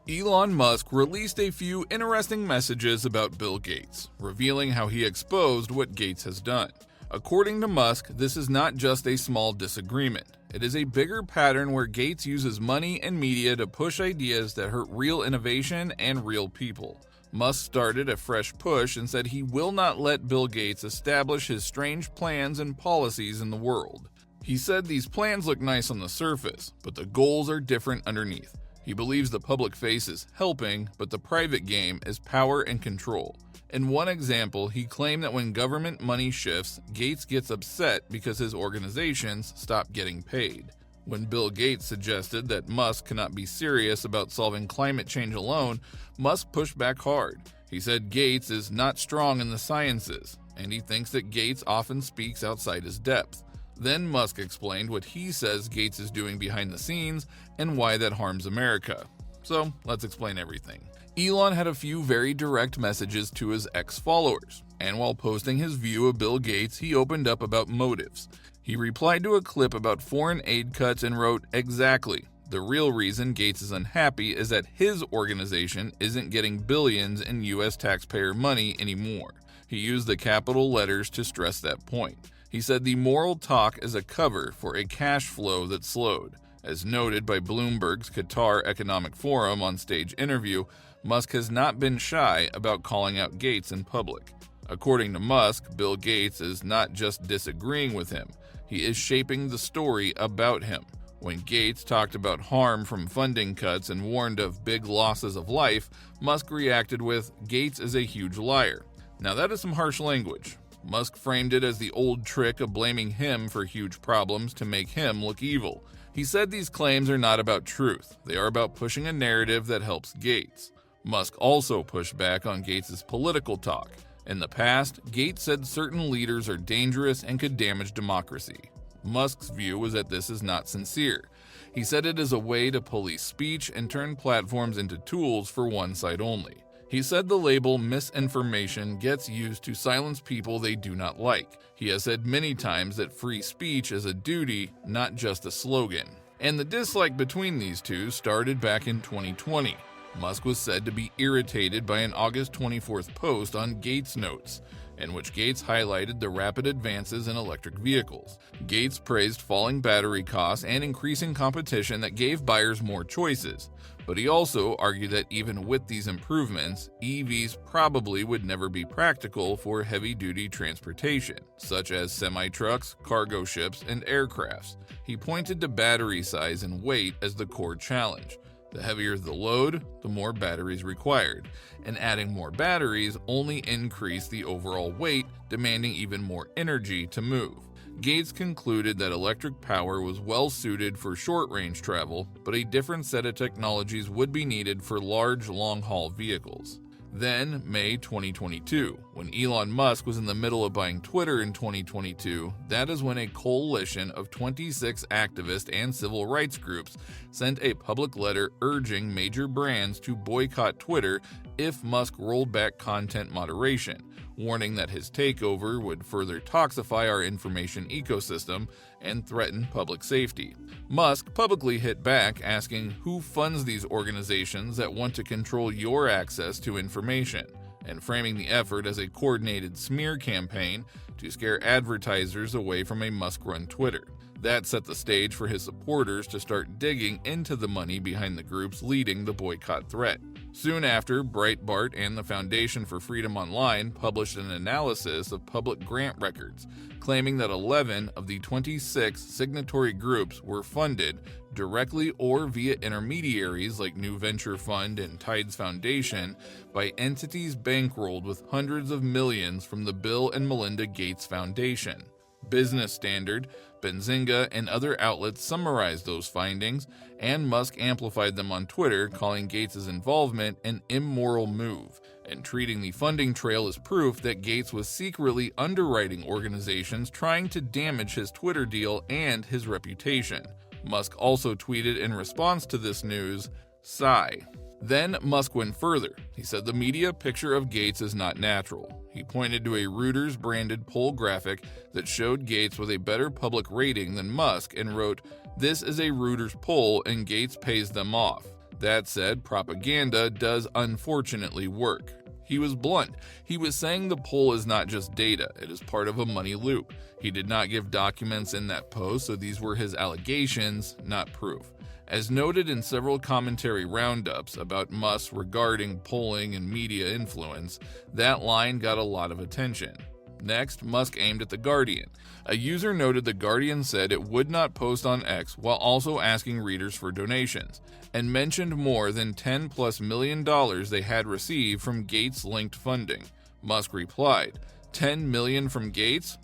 Elon Musk released a few interesting messages about Bill Gates, revealing how he exposed what Gates has done. According to Musk, this is not just a small disagreement. It is a bigger pattern where Gates uses money and media to push ideas that hurt real innovation and real people. Musk started a fresh push and said he will not let Bill Gates establish his strange plans and policies in the world. He said these plans look nice on the surface, but the goals are different underneath. He believes the public face is helping, but the private game is power and control. In one example, he claimed that when government money shifts, Gates gets upset because his organizations stop getting paid. When Bill Gates suggested that Musk cannot be serious about solving climate change alone, Musk pushed back hard. He said Gates is not strong in the sciences, and he thinks that Gates often speaks outside his depth. Then Musk explained what he says Gates is doing behind the scenes and why that harms America. So, let's explain everything. Elon had a few very direct messages to his ex-followers, and while posting his view of Bill Gates, he opened up about motives. He replied to a clip about foreign aid cuts and wrote, "Exactly. The real reason Gates is unhappy is that his organization isn't getting billions in U.S. taxpayer money anymore." He used the capital letters to stress that point. He said the moral talk is a cover for a cash flow that slowed. As noted by Bloomberg's Qatar Economic Forum on-stage interview, Musk has not been shy about calling out Gates in public. According to Musk, Bill Gates is not just disagreeing with him, he is shaping the story about him. When Gates talked about harm from funding cuts and warned of big losses of life, Musk reacted with, "Gates is a huge liar." Now that is some harsh language. Musk framed it as the old trick of blaming him for huge problems to make him look evil. He said these claims are not about truth, they are about pushing a narrative that helps Gates. Musk also pushed back on Gates' political talk. In the past, Gates said certain leaders are dangerous and could damage democracy. Musk's view was that this is not sincere. He said it is a way to police speech and turn platforms into tools for one side only. He said the label misinformation gets used to silence people they do not like. He has said many times that free speech is a duty, not just a slogan. And the dislike between these two started back in 2020. Musk was said to be irritated by an August 24th post on Gates Notes, in which Gates highlighted the rapid advances in electric vehicles. Gates praised falling battery costs and increasing competition that gave buyers more choices. But he also argued that even with these improvements, EVs probably would never be practical for heavy-duty transportation, such as semi-trucks, cargo ships, and aircrafts. He pointed to battery size and weight as the core challenge. The heavier the load, the more batteries required, and adding more batteries only increased the overall weight, demanding even more energy to move. Gates concluded that electric power was well suited for short-range travel, but a different set of technologies would be needed for large, long-haul vehicles. Then, May 2022, when Elon Musk was in the middle of buying Twitter in 2022, that is when a coalition of 26 activist and civil rights groups sent a public letter urging major brands to boycott Twitter if Musk rolled back content moderation, warning that his takeover would further toxify our information ecosystem and threaten public safety. Musk publicly hit back, asking who funds these organizations that want to control your access to information, and framing the effort as a coordinated smear campaign to scare advertisers away from a Musk-run Twitter. That set the stage for his supporters to start digging into the money behind the groups leading the boycott threat. Soon after, Breitbart and the Foundation for Freedom Online published an analysis of public grant records, claiming that 11 of the 26 signatory groups were funded directly or via intermediaries like New Venture Fund and Tides Foundation by entities bankrolled with hundreds of millions from the Bill and Melinda Gates Foundation. Business Standard, Benzinga, and other outlets summarized those findings, and Musk amplified them on Twitter, calling Gates' involvement an immoral move, and treating the funding trail as proof that Gates was secretly underwriting organizations trying to damage his Twitter deal and his reputation. Musk also tweeted in response to this news, "Sigh." Then Musk went further. He said the media picture of Gates is not natural. He pointed to a Reuters-branded poll graphic that showed Gates with a better public rating than Musk and wrote, "This is a Reuters poll and Gates pays them off. That said, propaganda does unfortunately work. He was blunt. He was saying the poll is not just data, it is part of a money loop. He did not give documents in that post, so these were his allegations, not proof. As noted in several commentary roundups about Musk regarding polling and media influence, that line got a lot of attention. Next, Musk aimed at The Guardian. A user noted The Guardian said it would not post on X while also asking readers for donations, and mentioned more than $10+ million they had received from Gates-linked funding. Musk replied, "10 million from Gates?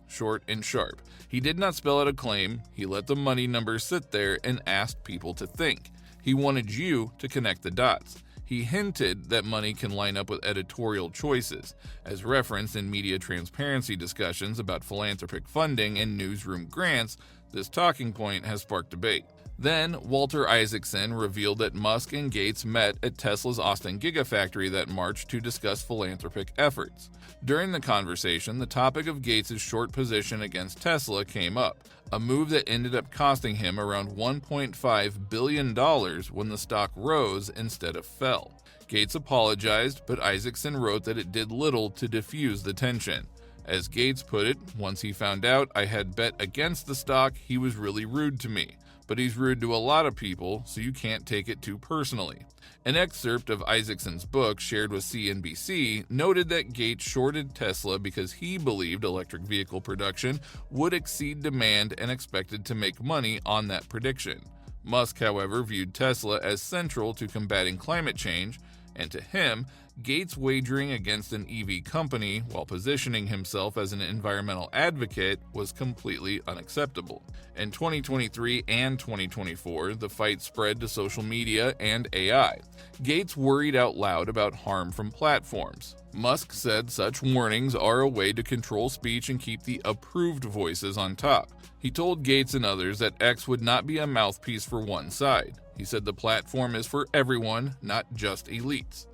Short and sharp. He did not spell out a claim, he let the money numbers sit there and asked people to think. He wanted you to connect the dots. He hinted that money can line up with editorial choices. As referenced in media transparency discussions about philanthropic funding and newsroom grants, this talking point has sparked debate. Then, Walter Isaacson revealed that Musk and Gates met at Tesla's Austin Gigafactory that March to discuss philanthropic efforts. During the conversation, the topic of Gates' short position against Tesla came up, a move that ended up costing him around $1.5 billion when the stock rose instead of fell. Gates apologized, but Isaacson wrote that it did little to diffuse the tension. As Gates put it, once he found out I had bet against the stock, he was really rude to me. But he's rude to a lot of people, so you can't take it too personally. An excerpt of Isaacson's book shared with CNBC noted that Gates shorted Tesla because he believed electric vehicle production would exceed demand and expected to make money on that prediction. Musk, however, viewed Tesla as central to combating climate change, and to him, Gates wagering against an EV company while positioning himself as an environmental advocate was completely unacceptable. In 2023 and 2024, the fight spread to social media and AI. Gates worried out loud about harm from platforms. Musk said such warnings are a way to control speech and keep the approved voices on top. He told Gates and others that X would not be a mouthpiece for one side. He said the platform is for everyone, not just elites.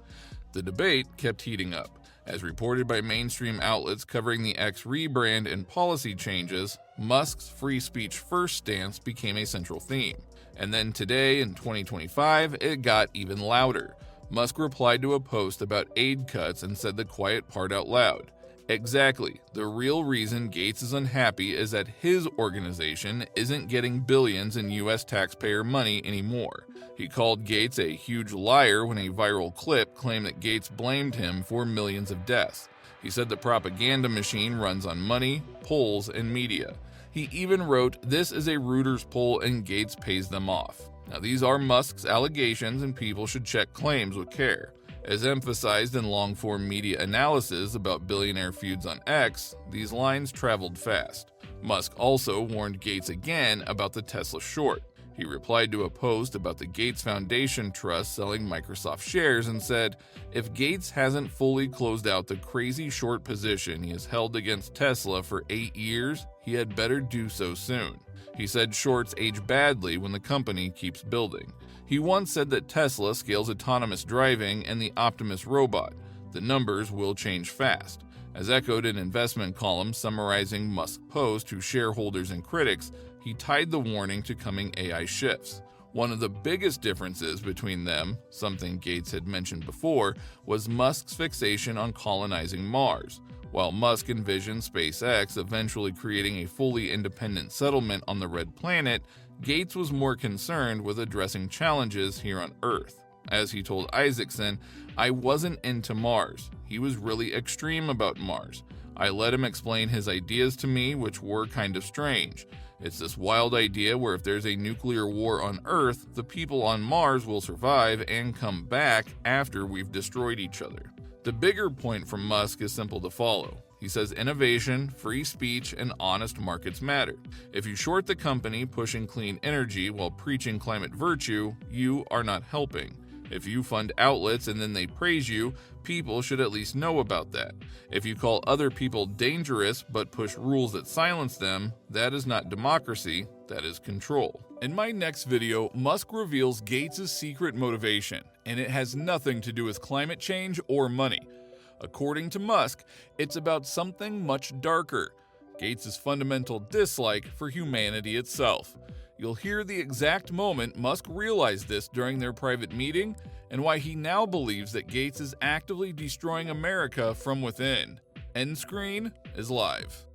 The debate kept heating up. As reported by mainstream outlets covering the X rebrand and policy changes, Musk's free speech first stance became a central theme. And then today, in 2025, it got even louder. Musk replied to a post about aid cuts and said the quiet part out loud. Exactly. The real reason Gates is unhappy is that his organization isn't getting billions in U.S. taxpayer money anymore. He called Gates a huge liar when a viral clip claimed that Gates blamed him for millions of deaths. He said the propaganda machine runs on money, polls, and media. He even wrote, "This is a Reuters poll and Gates pays them off." Now, these are Musk's allegations and people should check claims with care. As emphasized in long-form media analysis about billionaire feuds on X, these lines traveled fast. Musk also warned Gates again about the Tesla short. He replied to a post about the Gates Foundation Trust selling Microsoft shares and said, "If Gates hasn't fully closed out the crazy short position he has held against Tesla for 8 years, he had better do so soon." He said shorts age badly when the company keeps building. He once said that Tesla scales autonomous driving and the Optimus robot. The numbers will change fast. As echoed in investment columns summarizing Musk's post to shareholders and critics, he tied the warning to coming AI shifts. One of the biggest differences between them, something Gates had mentioned before, was Musk's fixation on colonizing Mars. While Musk envisioned SpaceX eventually creating a fully independent settlement on the Red Planet, Gates was more concerned with addressing challenges here on Earth. As he told Isaacson, "I wasn't into Mars. He was really extreme about Mars. I let him explain his ideas to me, which were kind of strange. It's this wild idea where if there's a nuclear war on Earth, the people on Mars will survive and come back after we've destroyed each other." The bigger point from Musk is simple to follow. He says innovation, free speech, and honest markets matter. If you short the company pushing clean energy while preaching climate virtue, you are not helping. If you fund outlets and then they praise you, people should at least know about that. If you call other people dangerous but push rules that silence them, that is not democracy, that is control. In my next video, Musk reveals Gates' secret motivation, and it has nothing to do with climate change or money. According to Musk, it's about something much darker: Gates' fundamental dislike for humanity itself. You'll hear the exact moment Musk realized this during their private meeting and why he now believes that Gates is actively destroying America from within. End screen is live.